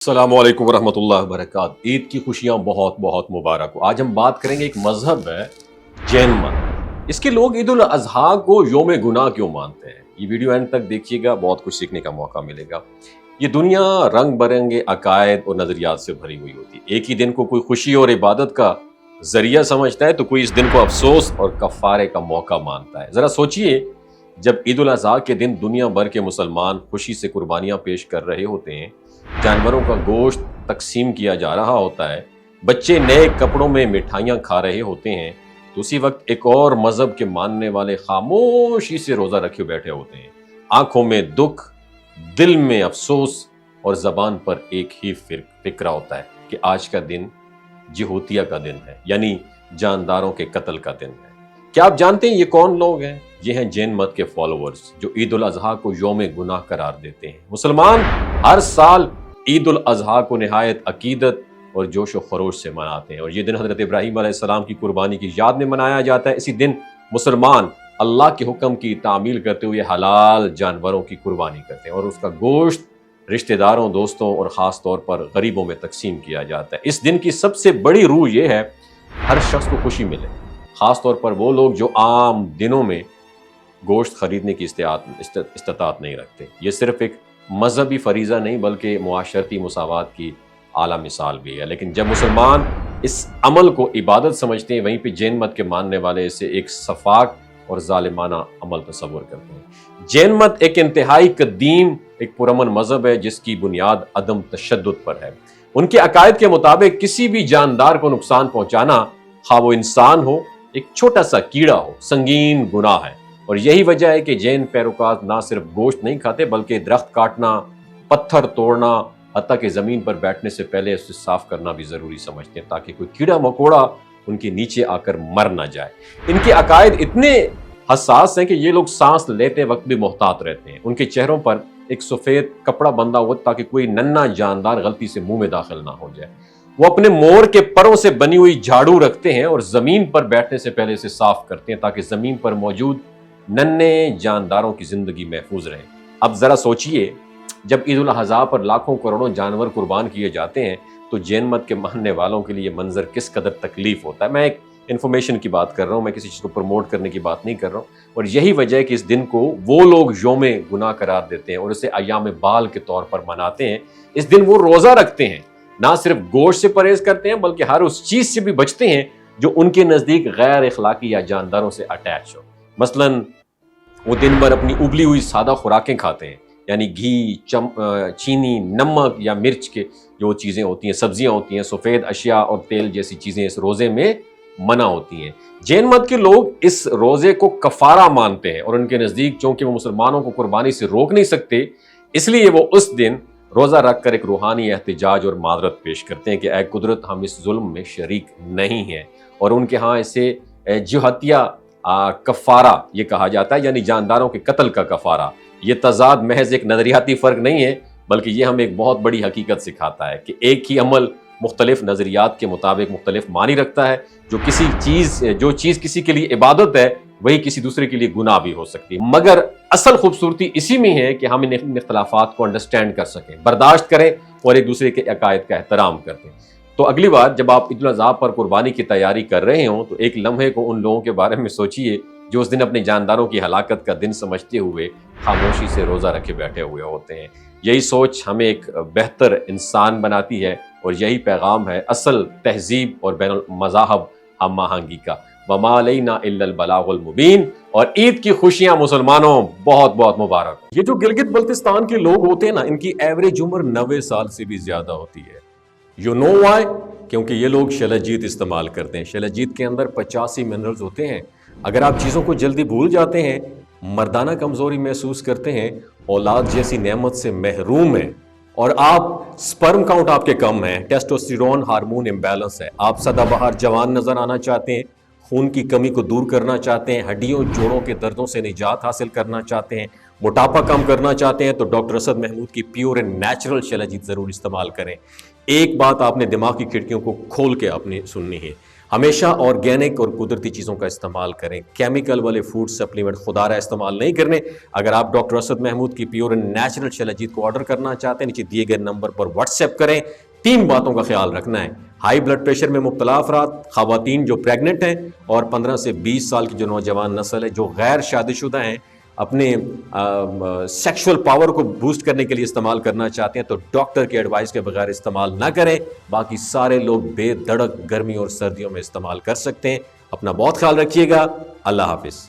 السلام علیکم ورحمۃ اللہ وبرکاتہ۔ عید کی خوشیاں بہت بہت مبارک ہو۔ آج ہم بات کریں گے، ایک مذہب ہے جین مت، اس کے لوگ عید الاضحیٰ کو یوم گناہ کیوں مانتے ہیں۔ یہ ویڈیو اینڈ تک دیکھیے گا، بہت کچھ سیکھنے کا موقع ملے گا۔ یہ دنیا رنگ برنگے عقائد اور نظریات سے بھری ہوئی ہوتی ہے۔ ایک ہی دن کو کوئی خوشی اور عبادت کا ذریعہ سمجھتا ہے تو کوئی اس دن کو افسوس اور کفارے کا موقع مانتا ہے۔ ذرا سوچئے، جب عید الاضحیٰ کے دن دنیا بھر کے مسلمان خوشی سے قربانیاں پیش کر رہے ہوتے ہیں، جانوروں کا گوشت تقسیم کیا جا رہا ہوتا ہے، بچے نئے کپڑوں میں مٹھائیاں کھا رہے ہوتے ہیں، تو اسی وقت ایک اور مذہب کے ماننے والے خاموشی سے روزہ رکھے بیٹھے ہوتے ہیں۔ آنکھوں میں دکھ، دل میں افسوس اور زبان پر ایک ہی فکرہ ہوتا ہے کہ آج کا دن جہوتیہ کا دن ہے، یعنی جانداروں کے قتل کا دن ہے۔ کیا آپ جانتے ہیں یہ کون لوگ ہیں؟ یہ ہیں جین مت کے فالوورز، جو عید الاضحیٰ کو یوم گناہ قرار دیتے ہیں۔ مسلمان ہر سال عید الاضحیٰ کو نہایت عقیدت اور جوش و خروش سے مناتے ہیں، اور یہ دن حضرت ابراہیم علیہ السلام کی قربانی کی یاد میں منایا جاتا ہے۔ اسی دن مسلمان اللہ کے حکم کی تعمیل کرتے ہوئے حلال جانوروں کی قربانی کرتے ہیں، اور اس کا گوشت رشتہ داروں، دوستوں اور خاص طور پر غریبوں میں تقسیم کیا جاتا ہے۔ اس دن کی سب سے بڑی روح یہ ہے ہر شخص کو خوشی ملے، خاص طور پر وہ لوگ جو عام دنوں میں گوشت خریدنے کی استطاعت نہیں رکھتے۔ یہ صرف ایک مذہبی فریضہ نہیں بلکہ معاشرتی مساوات کی اعلیٰ مثال بھی ہے۔ لیکن جب مسلمان اس عمل کو عبادت سمجھتے ہیں، وہیں پہ جین مت کے ماننے والے اسے ایک سفاک اور ظالمانہ عمل تصور کرتے ہیں۔ جین مت ایک انتہائی قدیم، ایک پرامن مذہب ہے جس کی بنیاد عدم تشدد پر ہے۔ ان کے عقائد کے مطابق کسی بھی جاندار کو نقصان پہنچانا، خواہ وہ انسان ہو، ایک چھوٹا سا کیڑا ہو، سنگین گناہ ہے۔ اور یہی وجہ ہے کہ جین پیروکار نہ صرف گوشت نہیں کھاتے بلکہ درخت کاٹنا، پتھر توڑنا، حتیٰ کہ زمین پر بیٹھنے سے پہلے اسے صاف کرنا بھی ضروری سمجھتے ہیں، تاکہ کوئی کیڑا مکوڑا ان کے نیچے آ کر مر نہ جائے۔ ان کے عقائد اتنے حساس ہیں کہ یہ لوگ سانس لیتے وقت بھی محتاط رہتے ہیں۔ ان کے چہروں پر ایک سفید کپڑا بندھا ہوا تاکہ کوئی ننھا جاندار غلطی سے منہ میں داخل نہ ہو جائے۔ وہ اپنے مور کے پروں سے بنی ہوئی جھاڑو رکھتے ہیں اور زمین پر بیٹھنے سے پہلے اسے صاف کرتے ہیں تاکہ زمین پر موجود ننھے جانداروں کی زندگی محفوظ رہے۔ اب ذرا سوچئے، جب عید الاضحیٰ پر لاکھوں کروڑوں جانور قربان کیے جاتے ہیں تو جین مت کے ماننے والوں کے لیے یہ منظر کس قدر تکلیف ہوتا ہے۔ میں ایک انفارمیشن کی بات کر رہا ہوں، میں کسی چیز کو پروموٹ کرنے کی بات نہیں کر رہا ہوں۔ اور یہی وجہ ہے کہ اس دن کو وہ لوگ یوم گناہ قرار دیتے ہیں اور اسے ایام بال کے طور پر مناتے ہیں۔ اس دن وہ روزہ رکھتے ہیں، نہ صرف گوشت سے پرہیز کرتے ہیں بلکہ ہر اس چیز سے بھی بچتے ہیں جو ان کے نزدیک غیر اخلاقی یا جانداروں سے اٹیچ ہو۔ مثلاً وہ دن بھر اپنی ابلی ہوئی سادہ خوراکیں کھاتے ہیں، یعنی گھی، چینی، نمک یا مرچ کے جو چیزیں ہوتی ہیں، سبزیاں ہوتی ہیں، سفید اشیاء اور تیل جیسی چیزیں اس روزے میں منع ہوتی ہیں۔ جین مت کے لوگ اس روزے کو کفارہ مانتے ہیں، اور ان کے نزدیک چونکہ وہ مسلمانوں کو قربانی سے روک نہیں سکتے، اس لیے وہ اس دن روزہ رکھ کر ایک روحانی احتجاج اور معذرت پیش کرتے ہیں کہ اے قدرت، ہم اس ظلم میں شریک نہیں ہیں۔ اور ان کے ہاں اسے جہتیہ کفارہ یہ کہا جاتا ہے، یعنی جانداروں کے قتل کا کفارہ۔ یہ تضاد محض ایک نظریاتی فرق نہیں ہے بلکہ یہ ہمیں ایک بہت بڑی حقیقت سکھاتا ہے کہ ایک ہی عمل مختلف نظریات کے مطابق مختلف معنی رکھتا ہے۔ جو چیز کسی کے لیے عبادت ہے وہی کسی دوسرے کے لیے گناہ بھی ہو سکتی ہے، مگر اصل خوبصورتی اسی میں ہے کہ ہم ان اختلافات کو انڈرسٹینڈ کر سکیں، برداشت کریں اور ایک دوسرے کے عقائد کا احترام کرتے ہیں۔ تو اگلی بار جب آپ عید الاضحیٰ پر قربانی کی تیاری کر رہے ہوں تو ایک لمحے کو ان لوگوں کے بارے میں سوچئے جو اس دن اپنے جانداروں کی ہلاکت کا دن سمجھتے ہوئے خاموشی سے روزہ رکھے بیٹھے ہوئے ہوتے ہیں۔ یہی سوچ ہمیں ایک بہتر انسان بناتی ہے، اور یہی پیغام ہے اصل تہذیب اور بین المذاہب ہم آہنگی کا۔ وَمَا عَلَيْنَا إِلَّا الْبَلَاغُ الْمُبِينُ۔ اور عید کی خوشیاں مسلمانوں بہت بہت مبارک ہوں۔ یہ جو گلگت بلتستان کے لوگ ہوتے ہیں نا، ان کی ایوریج عمر 90 سال سے بھی زیادہ ہوتی ہے۔ You know why؟ کیونکہ یہ لوگ شلجیت استعمال کرتے ہیں۔ شلجیت کے اندر 85 منرلز ہوتے ہیں۔ اگر آپ چیزوں کو جلدی بھول جاتے ہیں، مردانہ کمزوری محسوس کرتے ہیں، اولاد جیسی نعمت سے محروم ہیں، اور آپ سپرم کاؤنٹ آپ کے کم ہیں، ٹیسٹوسٹیرون ہارمون امبیلنس ہے، آپ سدا بہار جوان نظر آنا چاہتے ہیں، خون کی کمی کو دور کرنا چاہتے ہیں، ہڈیوں جوڑوں کے دردوں سے نجات حاصل کرنا چاہتے ہیں، موٹاپا کم کرنا چاہتے ہیں، تو ڈاکٹر اسد محمود کی پیور اینڈ نیچرل شلجیت ضرور استعمال کریں۔ ایک بات آپ نے دماغ کی کھڑکیوں کو کھول کے آپ نے سننی ہے، ہمیشہ آرگینک اور قدرتی چیزوں کا استعمال کریں، کیمیکل والے فوڈ سپلیمنٹ خدا رہا استعمال نہیں کرنے۔ اگر آپ ڈاکٹر اسد محمود کی پیور اینڈ نیچرل شلجیت کو آرڈر کرنا چاہتے ہیں، نیچے دیے گئے نمبر پر واٹس ایپ کریں۔ 3 باتوں کا خیال رکھنا ہے: ہائی بلڈ پریشر میں مبتلا افراد، خواتین جو پریگننٹ ہیں، اور 15 سے 20 سال کی جو نوجوان نسل ہے جو غیر شادی شدہ ہیں، اپنے سیکشول پاور کو بوسٹ کرنے کے لیے استعمال کرنا چاہتے ہیں تو ڈاکٹر کے ایڈوائس کے بغیر استعمال نہ کریں۔ باقی سارے لوگ بے دھڑک گرمی اور سردیوں میں استعمال کر سکتے ہیں۔ اپنا بہت خیال رکھیے گا۔ اللہ حافظ۔